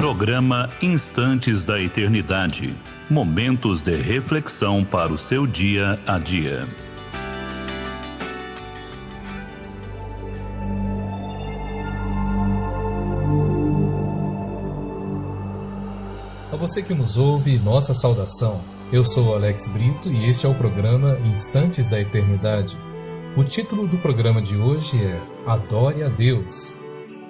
Programa Instantes da Eternidade. Momentos de reflexão para o seu dia a dia. A você que nos ouve, nossa saudação. Eu sou Alex Brito e este é o programa Instantes da Eternidade. O título do programa de hoje é Adore a Deus.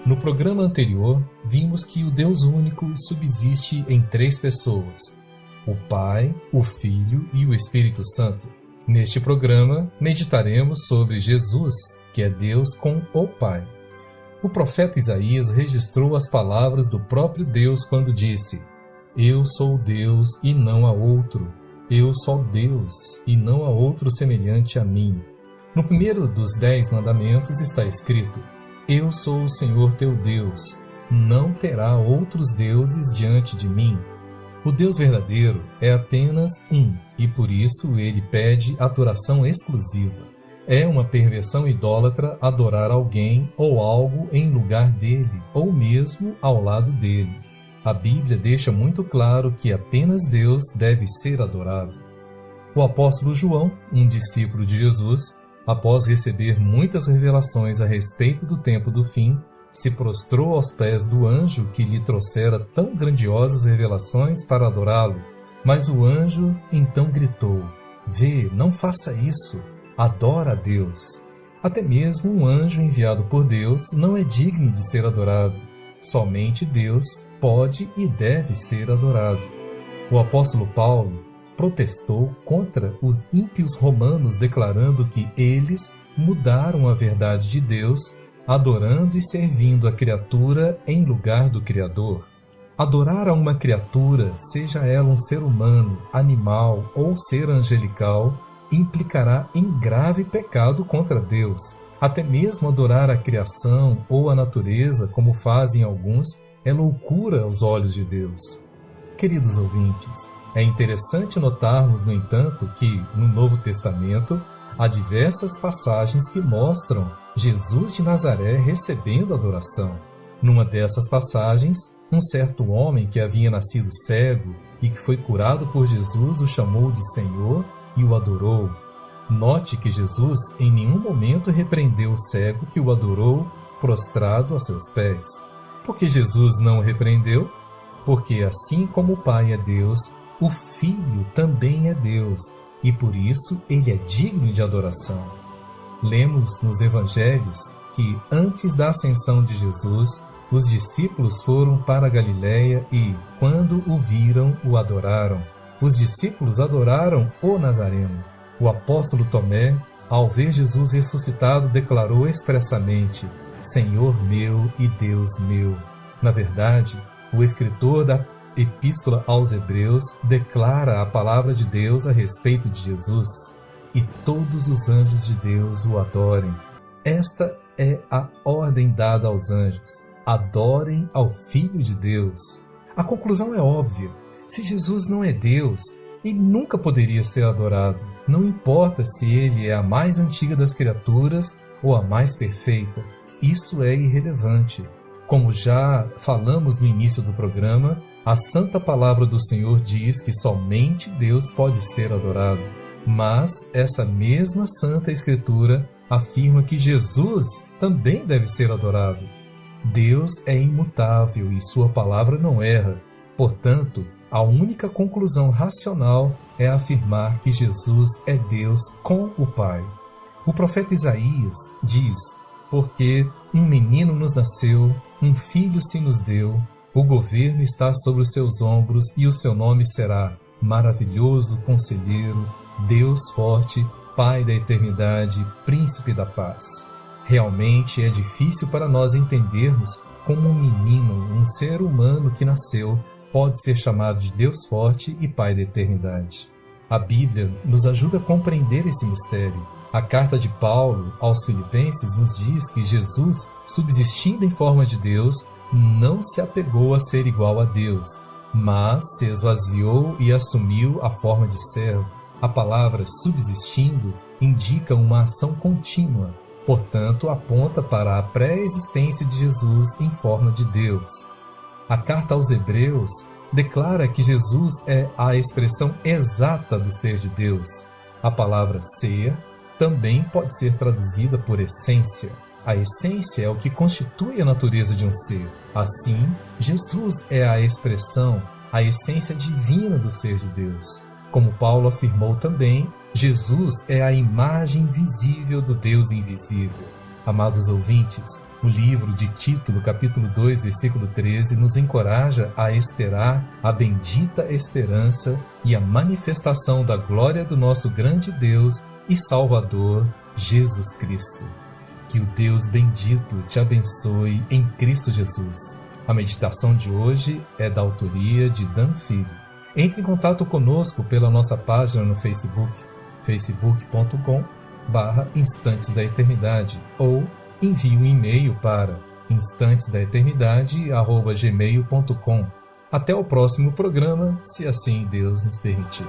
No programa anterior, vimos que o Deus único subsiste em 3 pessoas: o Pai, o Filho e o Espírito Santo. Neste programa, meditaremos sobre Jesus, que é Deus com o Pai. O profeta Isaías registrou as palavras do próprio Deus quando disse: Eu sou Deus e não há outro. Eu sou Deus e não há outro semelhante a mim. No primeiro dos 10 mandamentos está escrito: Eu sou o Senhor teu Deus, não terá outros deuses diante de mim. O Deus verdadeiro é apenas um e por isso ele pede adoração exclusiva. É uma perversão idólatra adorar alguém ou algo em lugar dele ou mesmo ao lado dele. A Bíblia deixa muito claro que apenas Deus deve ser adorado. O apóstolo João, um discípulo de Jesus, após receber muitas revelações a respeito do tempo do fim, se prostrou aos pés do anjo que lhe trouxera tão grandiosas revelações para adorá-lo. Mas o anjo então gritou: Vê, não faça isso, adora a Deus. Até mesmo um anjo enviado por Deus não é digno de ser adorado. Somente Deus pode e deve ser adorado. O apóstolo Paulo protestou contra os ímpios romanos, declarando que eles mudaram a verdade de Deus, adorando e servindo a criatura em lugar do Criador. Adorar a uma criatura, seja ela um ser humano, animal ou ser angelical, implicará em grave pecado contra Deus. Até mesmo adorar a criação ou a natureza, como fazem alguns, é loucura aos olhos de Deus. Queridos ouvintes, é interessante notarmos, no entanto, que, no Novo Testamento, há diversas passagens que mostram Jesus de Nazaré recebendo adoração. Numa dessas passagens, um certo homem que havia nascido cego e que foi curado por Jesus o chamou de Senhor e o adorou. Note que Jesus em nenhum momento repreendeu o cego que o adorou prostrado a seus pés. Por que Jesus não o repreendeu? Porque assim como o Pai é Deus, o Filho também é Deus, e por isso ele é digno de adoração. Lemos nos Evangelhos que, antes da ascensão de Jesus, os discípulos foram para a Galiléia e, quando o viram, o adoraram. Os discípulos adoraram o Nazareno. O apóstolo Tomé, ao ver Jesus ressuscitado, declarou expressamente: Senhor meu e Deus meu. Na verdade, o escritor da Epístola aos Hebreus declara a palavra de Deus a respeito de Jesus: e todos os anjos de Deus o adorem. Esta é a ordem dada aos anjos: adorem ao Filho de Deus. A conclusão é óbvia: se Jesus não é Deus, ele nunca poderia ser adorado. Não importa se ele é a mais antiga das criaturas ou a mais perfeita, isso é irrelevante. Como já falamos no início do programa, a santa palavra do Senhor diz que somente Deus pode ser adorado. Mas essa mesma santa escritura afirma que Jesus também deve ser adorado. Deus é imutável e sua palavra não erra. Portanto, a única conclusão racional é afirmar que Jesus é Deus com o Pai. O profeta Isaías diz: Porque um menino nos nasceu, um filho se nos deu, o governo está sobre os seus ombros e o seu nome será Maravilhoso Conselheiro, Deus Forte, Pai da Eternidade, Príncipe da Paz. Realmente é difícil para nós entendermos como um menino, um ser humano que nasceu, pode ser chamado de Deus Forte e Pai da Eternidade. A Bíblia nos ajuda a compreender esse mistério. A carta de Paulo aos Filipenses nos diz que Jesus, subsistindo em forma de Deus, não se apegou a ser igual a Deus, mas se esvaziou e assumiu a forma de servo. A palavra subsistindo indica uma ação contínua, portanto aponta para a pré-existência de Jesus em forma de Deus. A carta aos Hebreus declara que Jesus é a expressão exata do ser de Deus. A palavra ser também pode ser traduzida por essência. A essência é o que constitui a natureza de um ser. Assim, Jesus é a expressão, a essência divina do ser de Deus. Como Paulo afirmou também, Jesus é a imagem visível do Deus invisível. Amados ouvintes, o livro de Tito, capítulo 2, versículo 13, nos encoraja a esperar a bendita esperança e a manifestação da glória do nosso grande Deus e Salvador, Jesus Cristo. Que o Deus bendito te abençoe em Cristo Jesus. A meditação de hoje é da autoria de Dan Filho. Entre em contato conosco pela nossa página no Facebook, facebook.com/Instantes da Eternidade, ou envie um e-mail para instantesdaeternidade@gmail.com. Até o próximo programa, se assim Deus nos permitir.